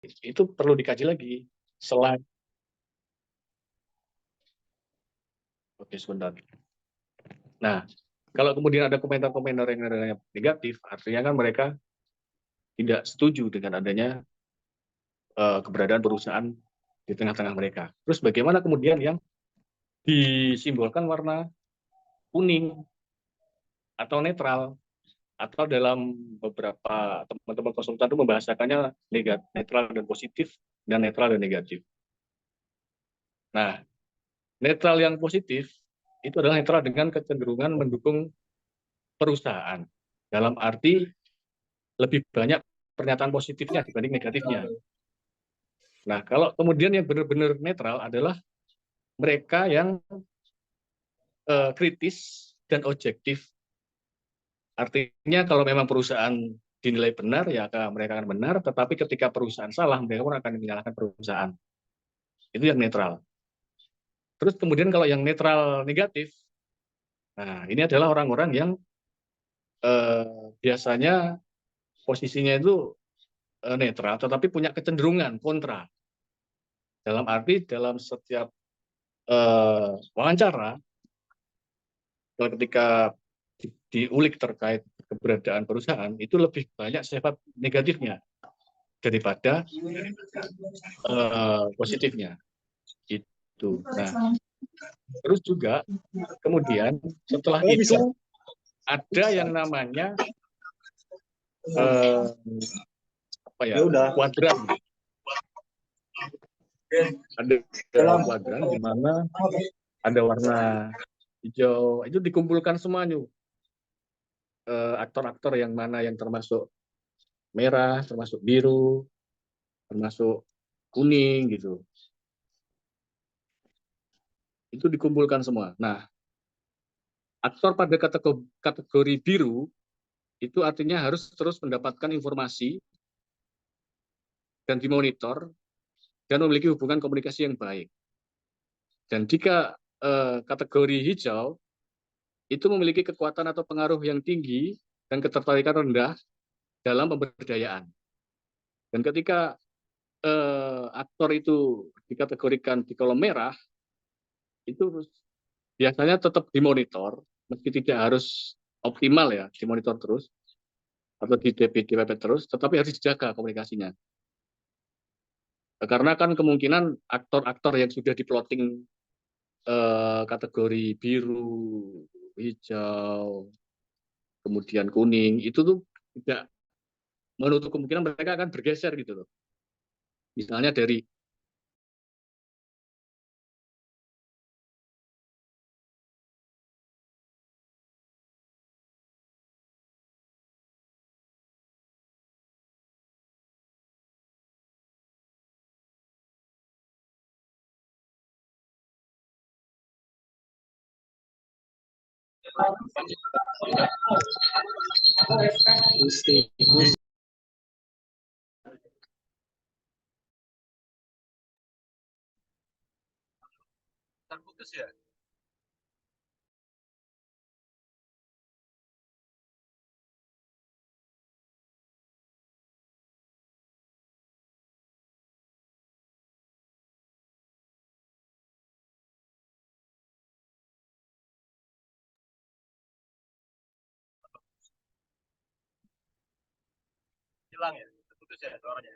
itu perlu dikaji lagi. Selain, oke sebentar. Nah, kalau kemudian ada komentar-komentar yang negatif, artinya kan mereka tidak setuju dengan adanya keberadaan perusahaan di tengah-tengah mereka. Terus bagaimana kemudian yang disimbolkan warna kuning atau netral, atau dalam beberapa teman-teman konsultan itu membahasakannya netral dan positif dan netral dan negatif. Nah, netral yang positif itu adalah netral dengan kecenderungan mendukung perusahaan. Dalam arti lebih banyak pernyataan positifnya dibanding negatifnya. Nah, kalau kemudian yang benar-benar netral adalah mereka yang kritis dan objektif. Artinya kalau memang perusahaan dinilai benar, ya mereka akan benar, tetapi ketika perusahaan salah, mereka pun akan menyalahkan perusahaan. Itu yang netral. Terus kemudian kalau yang netral negatif, nah ini adalah orang-orang yang biasanya posisinya itu netral, tetapi punya kecenderungan kontra. Dalam arti dalam setiap wawancara, ketika diulik terkait keberadaan perusahaan, itu lebih banyak sifat negatifnya daripada positifnya. Gitu. Nah, terus juga kemudian setelah itu ada yang namanya apa ya, kuadran. Ada kuadran di mana ada warna hijau, itu dikumpulkan semuanya. Aktor-aktor yang mana yang termasuk merah, termasuk biru, termasuk kuning gitu. Itu dikumpulkan semua. Nah, aktor pada kategori biru itu artinya harus terus mendapatkan informasi dan dimonitor dan memiliki hubungan komunikasi yang baik. Dan jika kategori hijau itu memiliki kekuatan atau pengaruh yang tinggi dan ketertarikan rendah dalam pemberdayaan. Dan ketika aktor itu dikategorikan di kolom merah, itu biasanya tetap dimonitor, meski tidak harus optimal ya, dimonitor terus, atau DPP terus, tetapi harus dijaga komunikasinya. Karena kan kemungkinan aktor-aktor yang sudah diplotting kategori biru, hijau, kemudian kuning, itu tuh tidak menutup kemungkinan mereka akan bergeser gitu loh. Misalnya dari terputus ya. Hilang ya, terputus ya suaranya.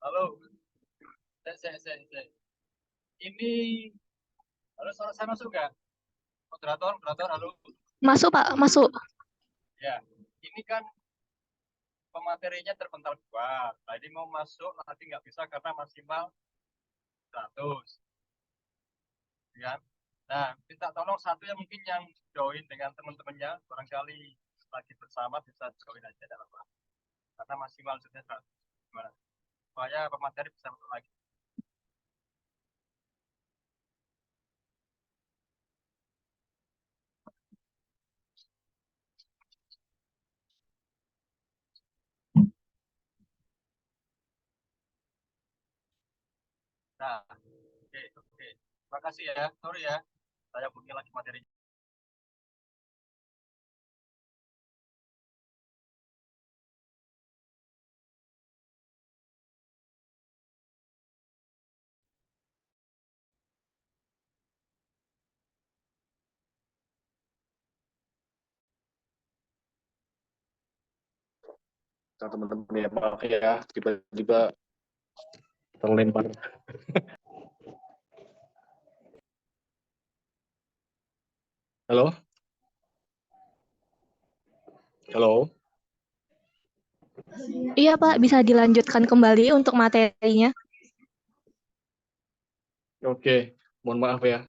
Halo, saya. Ini, halo, suara saya masuk nggak? Moderator, halo. Masuk, Pak, masuk. Ya, ini kan pematerinya terpental dua. Tadi mau masuk, nanti nggak bisa karena maksimal 100. Ya. Nah, minta tolong satu yang mungkin yang join dengan teman-temannya, barangkali lagi bersama bisa join aja dalam karena maksimal sudah 100. Gimana? Supaya pemateri bisa masuk lagi. Nah, oke, oke. Terima kasih ya. Sorry ya, saya punya lagi materi. Teman-teman ya, maaf ya, tiba-tiba terlempar. Halo? Halo? Iya Pak, bisa dilanjutkan kembali untuk materinya. Oke, mohon maaf ya.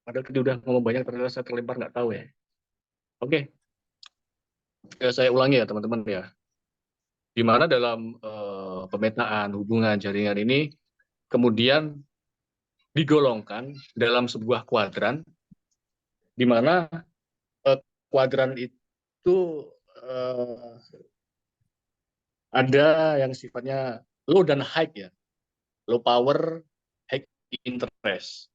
Padahal tadi udah ngomong banyak, ternyata saya terlempar nggak tahu ya. Oke, saya ulangi ya teman-teman ya. Di mana dalam pemetaan hubungan jaringan ini kemudian digolongkan dalam sebuah kuadran, di mana kuadran itu eh, ada yang sifatnya low dan high ya, low power, high interest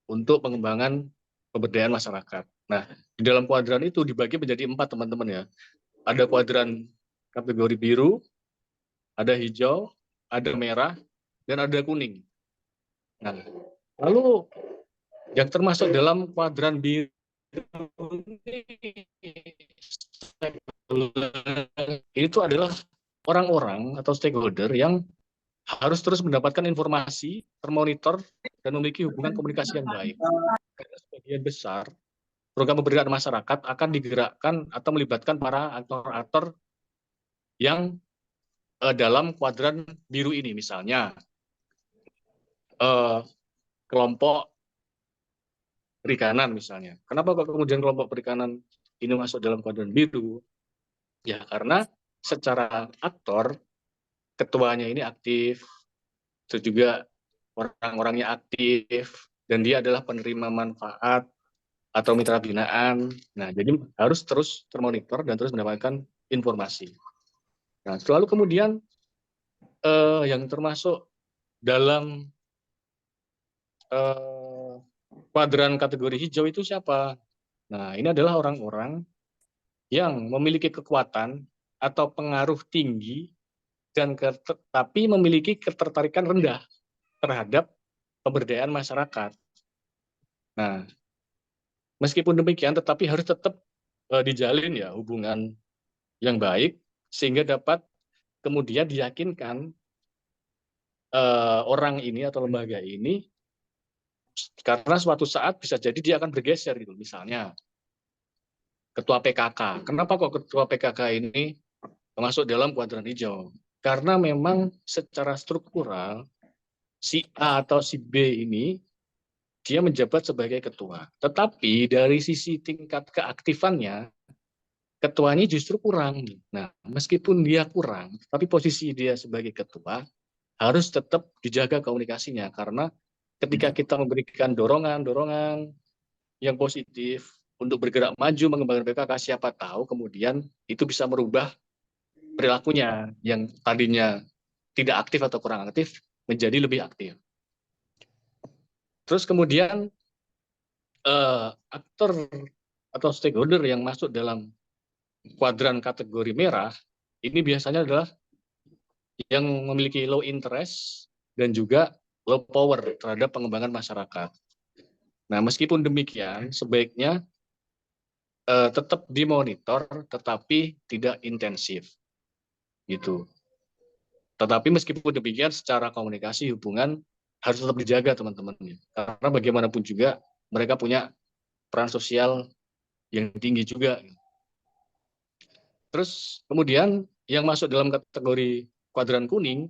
untuk pengembangan pemberdayaan masyarakat. Nah, di dalam kuadran itu dibagi menjadi 4 teman-teman ya. Ada kuadran kategori biru, ada hijau, ada merah, dan ada kuning. Nah, lalu yang termasuk dalam kuadran biru itu adalah orang-orang atau stakeholder yang harus terus mendapatkan informasi, termonitor, dan memiliki hubungan komunikasi yang baik. Karena sebagian besar program pemberdayaan masyarakat akan digerakkan atau melibatkan para aktor-aktor yang dalam kuadran biru ini, misalnya kelompok perikanan misalnya. Kenapa kok kemudian kelompok perikanan ini masuk dalam kuadran biru? Ya karena secara aktor ketuanya ini aktif, terus juga orang-orangnya aktif, dan dia adalah penerima manfaat atau mitra binaan. Nah, jadi harus terus termonitor dan terus mendapatkan informasi. Nah, selalu kemudian yang termasuk dalam kuadran kategori hijau itu siapa? Nah, ini adalah orang-orang yang memiliki kekuatan atau pengaruh tinggi dan tapi memiliki ketertarikan rendah terhadap pemberdayaan masyarakat. Nah, meskipun demikian, tetapi harus tetap dijalin ya hubungan yang baik sehingga dapat kemudian diyakinkan orang ini atau lembaga ini, karena suatu saat bisa jadi dia akan bergeser gitu. Misalnya ketua PKK. Kenapa kok ketua PKK ini masuk dalam kuadran hijau? Karena memang secara struktural si A atau si B ini dia menjabat sebagai ketua. Tetapi dari sisi tingkat keaktifannya, ketuanya justru kurang. Nah, meskipun dia kurang, tapi posisi dia sebagai ketua harus tetap dijaga komunikasinya. Karena ketika kita memberikan dorongan-dorongan yang positif untuk bergerak maju mengembangkan PKK, siapa tahu kemudian itu bisa merubah perilakunya yang tadinya tidak aktif atau kurang aktif menjadi lebih aktif. Terus kemudian aktor atau stakeholder yang masuk dalam kuadran kategori merah ini biasanya adalah yang memiliki low interest dan juga low power terhadap pengembangan masyarakat. Nah, meskipun demikian, sebaiknya tetap dimonitor, tetapi tidak intensif, gitu. Tetapi meskipun demikian, secara komunikasi hubungan harus tetap dijaga teman-teman, karena bagaimanapun juga mereka punya peran sosial yang tinggi juga. Terus kemudian yang masuk dalam kategori kuadran kuning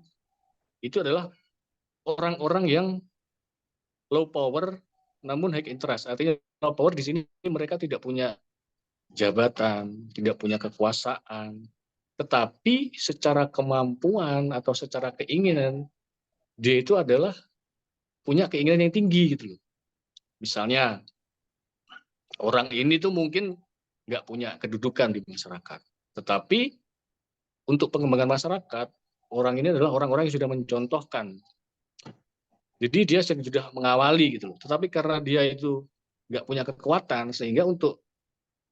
itu adalah orang-orang yang low power namun high interest. Artinya low power di sini mereka tidak punya jabatan, tidak punya kekuasaan, tetapi secara kemampuan atau secara keinginan dia itu adalah punya keinginan yang tinggi gitu loh. Misalnya orang ini tuh mungkin nggak punya kedudukan di masyarakat, tetapi untuk pengembangan masyarakat orang ini adalah orang-orang yang sudah mencontohkan. Jadi dia sudah mengawali gitu loh. Tetapi karena dia itu nggak punya kekuatan, sehingga untuk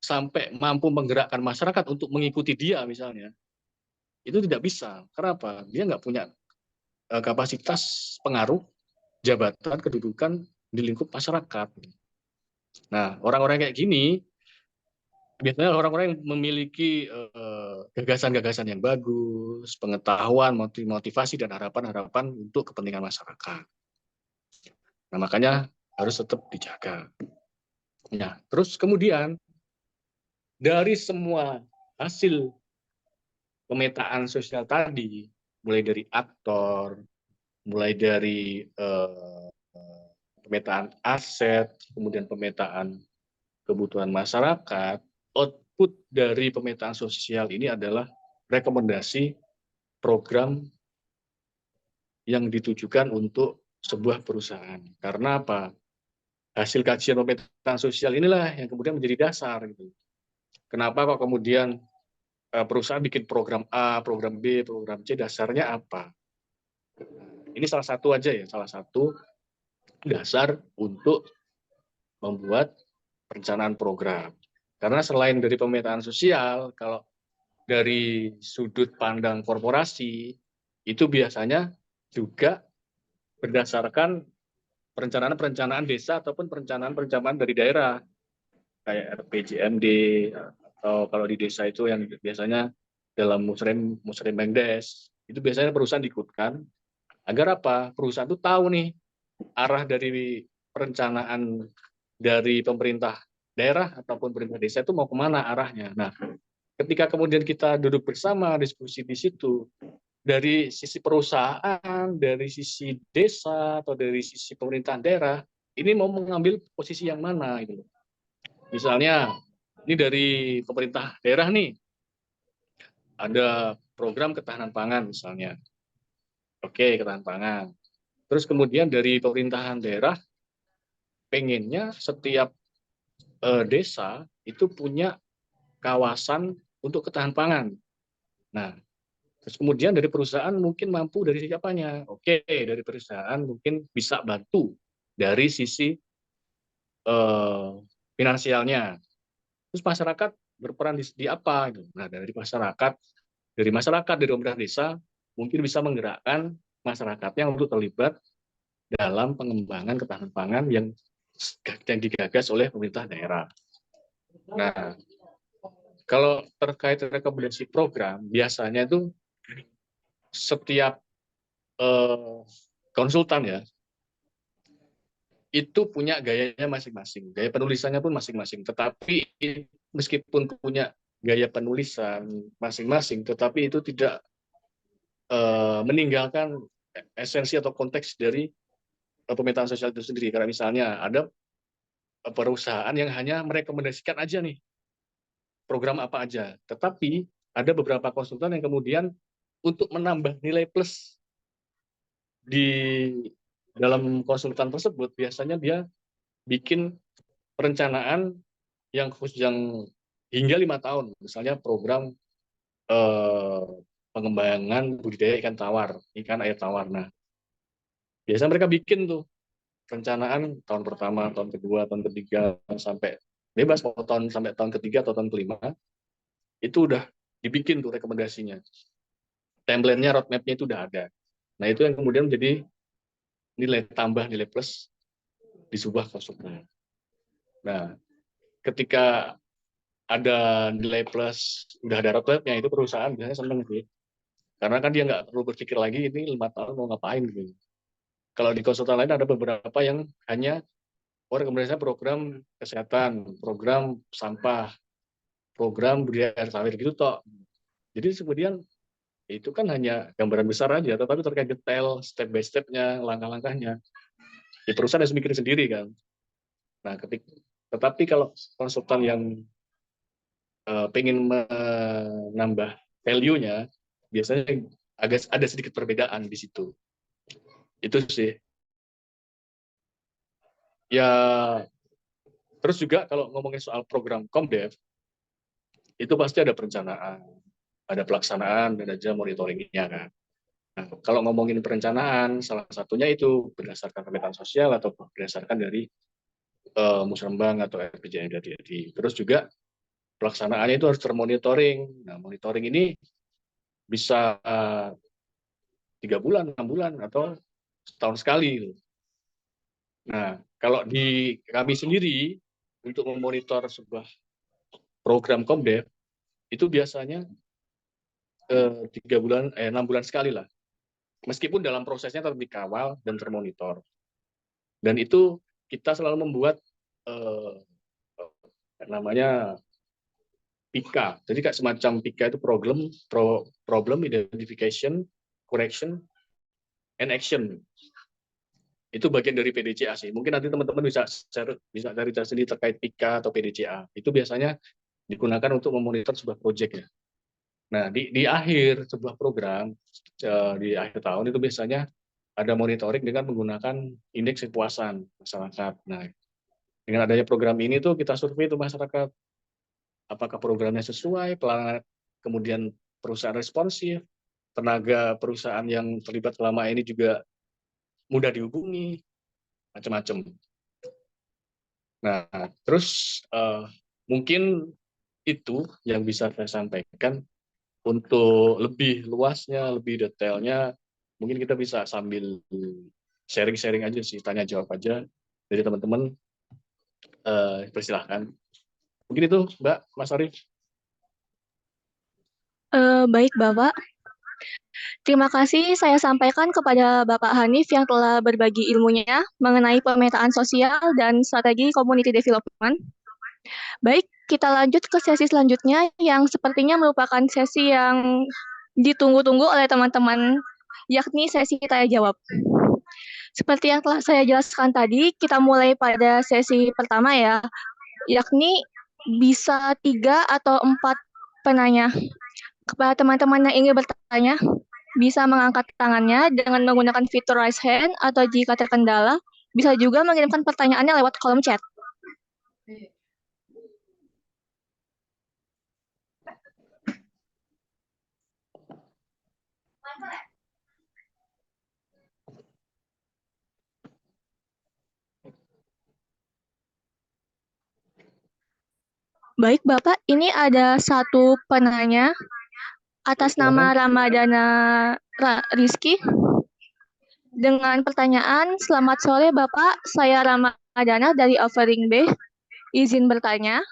sampai mampu menggerakkan masyarakat untuk mengikuti dia misalnya, itu tidak bisa. Kenapa? Dia nggak punya kapasitas pengaruh, jabatan, kedudukan di lingkup masyarakat. Nah, orang-orang kayak gini biasanya orang-orang yang memiliki gagasan-gagasan yang bagus, pengetahuan, motivasi, dan harapan-harapan untuk kepentingan masyarakat. Nah, makanya harus tetap dijaga. Nah, terus kemudian dari semua hasil pemetaan sosial tadi, mulai dari aktor, mulai dari pemetaan aset, kemudian pemetaan kebutuhan masyarakat, output dari pemetaan sosial ini adalah rekomendasi program yang ditujukan untuk sebuah perusahaan. Karena apa? Hasil kajian pemetaan sosial inilah yang kemudian menjadi dasar. Gitu. Kenapa kok kemudian perusahaan bikin program A, program B, program C, dasarnya apa? Ini salah satu aja ya, salah satu dasar untuk membuat perencanaan program. Karena selain dari pemetaan sosial, kalau dari sudut pandang korporasi, itu biasanya juga berdasarkan perencanaan-perencanaan desa ataupun perencanaan-perencanaan dari daerah, kayak RPJMD, atau kalau di desa itu yang biasanya dalam musrem Mengdes, itu biasanya perusahaan diikutkan, agar apa? Perusahaan itu tahu nih, arah dari perencanaan dari pemerintah daerah ataupun pemerintah desa itu mau kemana arahnya. Nah, ketika kemudian kita duduk bersama, diskusi di situ, dari sisi perusahaan, dari sisi desa, atau dari sisi pemerintahan daerah, ini mau mengambil posisi yang mana. Gitu. Misalnya, ini dari pemerintah daerah nih, ada program ketahanan pangan misalnya. Oke, ketahanan pangan. Terus kemudian dari pemerintahan daerah, pengennya setiap desa itu punya kawasan untuk ketahanan pangan. Nah, terus kemudian dari perusahaan mungkin mampu dari siapanya. Oke, dari perusahaan mungkin bisa bantu dari sisi eh, finansialnya. Terus masyarakat berperan di apa? Gitu. Nah, dari masyarakat, dari pemerintah desa mungkin bisa menggerakkan masyarakatnya untuk terlibat dalam pengembangan ketahanan pangan yang digagas oleh pemerintah daerah. Nah, kalau terkait rekomendasi program, biasanya itu setiap konsultan ya, itu punya gayanya masing-masing, gaya penulisannya pun masing-masing. Tetapi meskipun punya gaya penulisan masing-masing, tetapi itu tidak meninggalkan esensi atau konteks dari pemetaan sosial itu sendiri. Karena misalnya ada perusahaan yang hanya merekomendasikan aja nih program apa aja, tetapi ada beberapa konsultan yang kemudian untuk menambah nilai plus di dalam konsultan tersebut, biasanya dia bikin perencanaan yang hingga 5 tahun, misalnya program eh, pengembangan budidaya ikan tawar, ikan air tawar. Nah, biasanya mereka bikin tuh perencanaan tahun pertama, tahun kedua, tahun ketiga, sampai bebas mau tahun sampai tahun ketiga atau tahun kelima, itu udah dibikin tuh rekomendasinya. Template-nya, roadmap-nya itu udah ada. Nah, itu yang kemudian menjadi nilai tambah, nilai plus di sebuah konsultan. Nah, ketika ada nilai plus, udah ada roadmap-nya, itu perusahaan biasanya seneng sih. Karena kan dia nggak perlu berpikir lagi ini 5 tahun mau ngapain gitu. Kalau di konsultan lain ada beberapa yang hanya rekomendasinya program kesehatan, program sampah, program budidaya air tawar gitu toh. Jadi kemudian itu kan hanya gambaran besar aja, tetapi terkait detail, step by step-nya, langkah-langkahnya, di perusahaan harus mikirin sendiri kan. Nah, tetapi kalau konsultan yang pengen menambah value-nya, biasanya agak ada sedikit perbedaan di situ. Itu sih. Ya, terus juga kalau ngomongin soal program Komdev, itu pasti ada perencanaan, ada pelaksanaan, dan ada monitoringnya kan. Kalau ngomongin perencanaan, salah satunya itu berdasarkan pemetaan sosial atau berdasarkan dari musrembang atau RPJMD tadi. Terus juga pelaksanaannya itu harus termonitoring. Nah, monitoring ini bisa 3 bulan, 6 bulan, atau setahun sekali. Nah, kalau di kami sendiri untuk memonitor sebuah program Komdev itu biasanya 6 bulan sekali lah. Meskipun dalam prosesnya tetap dikawal dan termonitor. Dan itu kita selalu membuat eh, namanya PIKA. Jadi kayak semacam PIKA itu problem identification, correction, and action. Itu bagian dari PDCA sih. Mungkin nanti teman-teman bisa cari sendiri terkait PIKA atau PDCA. Itu biasanya digunakan untuk memonitor sebuah proyek ya. Nah, di akhir sebuah program, di akhir tahun itu biasanya ada monitoring dengan menggunakan indeks kepuasan masyarakat. Nah, dengan adanya program ini tuh kita survei itu masyarakat, apakah programnya sesuai, pelayanan, kemudian perusahaan responsif, tenaga perusahaan yang terlibat selama ini juga mudah dihubungi, macam-macam. Nah, terus mungkin itu yang bisa saya sampaikan. Untuk lebih luasnya, lebih detailnya, mungkin kita bisa sambil sharing-sharing aja sih, tanya jawab aja dari teman-teman. Persilahkan. Mungkin itu, Mbak, Mas Arief. Baik, Bapak. Terima kasih saya sampaikan kepada Bapak Hanif yang telah berbagi ilmunya mengenai pemetaan sosial dan strategi community development. Baik, kita lanjut ke sesi selanjutnya yang sepertinya merupakan sesi yang ditunggu-tunggu oleh teman-teman, yakni sesi tanya jawab. Seperti yang telah saya jelaskan tadi, kita mulai pada sesi pertama ya, yakni bisa 3 atau 4 penanya. Kepada teman-teman yang ingin bertanya, bisa mengangkat tangannya dengan menggunakan fitur raise hand, atau jika terkendala, bisa juga mengirimkan pertanyaannya lewat kolom chat. Baik, Bapak, ini ada satu penanya atas nama Ramadana Rizky dengan pertanyaan, selamat sore Bapak, saya Ramadana dari Offering B, izin bertanya.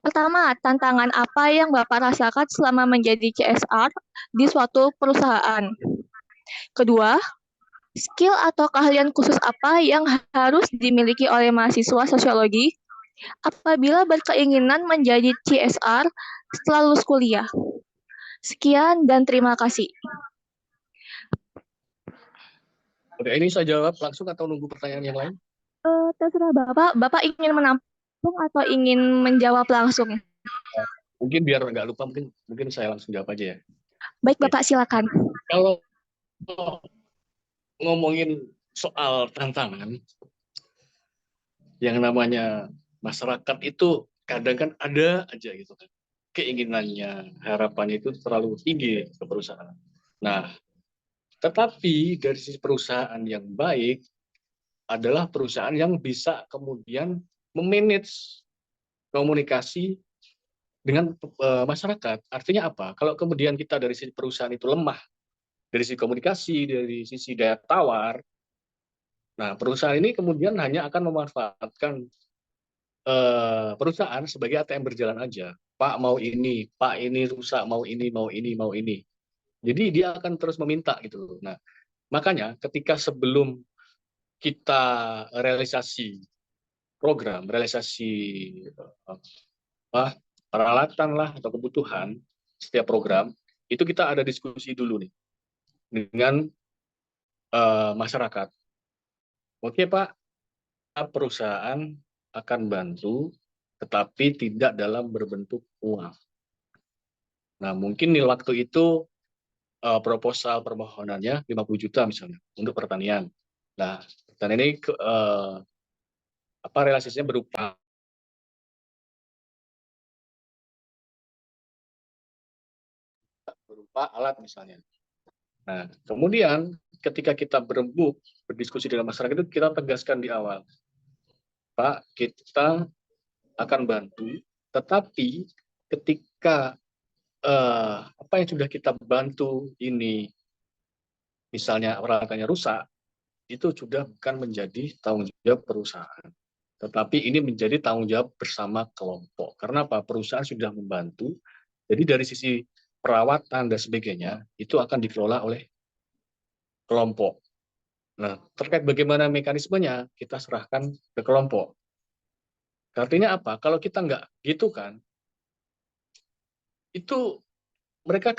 Pertama, tantangan apa yang Bapak rasakan selama menjadi CSR di suatu perusahaan? Kedua, skill atau keahlian khusus apa yang harus dimiliki oleh mahasiswa sosiologi apabila berkeinginan menjadi CSR setelah lulus kuliah? Sekian dan terima kasih. Oke, ini saya jawab langsung atau nunggu pertanyaan yang lain? Terserah Bapak, Bapak ingin menampung atau ingin menjawab langsung? Mungkin biar nggak lupa, mungkin saya langsung jawab aja ya. Baik, Oke. Bapak, silakan. Kalau ngomongin soal tantangan, yang namanya masyarakat itu kadang kan ada aja gitu kan. Keinginannya, harapannya itu terlalu tinggi ke perusahaan. Nah, tetapi dari sisi perusahaan yang baik adalah perusahaan yang bisa kemudian memanage komunikasi dengan masyarakat. Artinya apa? Kalau kemudian kita dari sisi perusahaan itu lemah, dari sisi komunikasi, dari sisi daya tawar, nah perusahaan ini kemudian hanya akan memanfaatkan perusahaan sebagai ATM berjalan aja. Pak mau ini, Pak ini rusak, mau ini, mau ini, mau ini. Jadi dia akan terus meminta gitu. Nah, makanya ketika sebelum kita realisasi program, realisasi peralatan lah atau kebutuhan setiap program, itu kita ada diskusi dulu nih dengan masyarakat. Oke Pak, perusahaan akan bantu, tetapi tidak dalam berbentuk uang. Nah, mungkin nih waktu itu proposal permohonannya 50 juta misalnya untuk pertanian. Nah, dan ini realisasinya berupa alat misalnya. Nah, kemudian ketika kita berembuk, berdiskusi dengan masyarakat itu kita tegaskan di awal, Pak, kita akan bantu, tetapi ketika apa yang sudah kita bantu ini, misalnya peralatannya rusak, itu sudah bukan menjadi tanggung jawab perusahaan, tetapi ini menjadi tanggung jawab bersama kelompok. Karena apa? Perusahaan sudah membantu, jadi dari sisi perawatan dan sebagainya itu akan dikelola oleh kelompok. Nah, terkait bagaimana mekanismenya, kita serahkan ke kelompok. Artinya apa? Kalau kita nggak gitu kan, itu mereka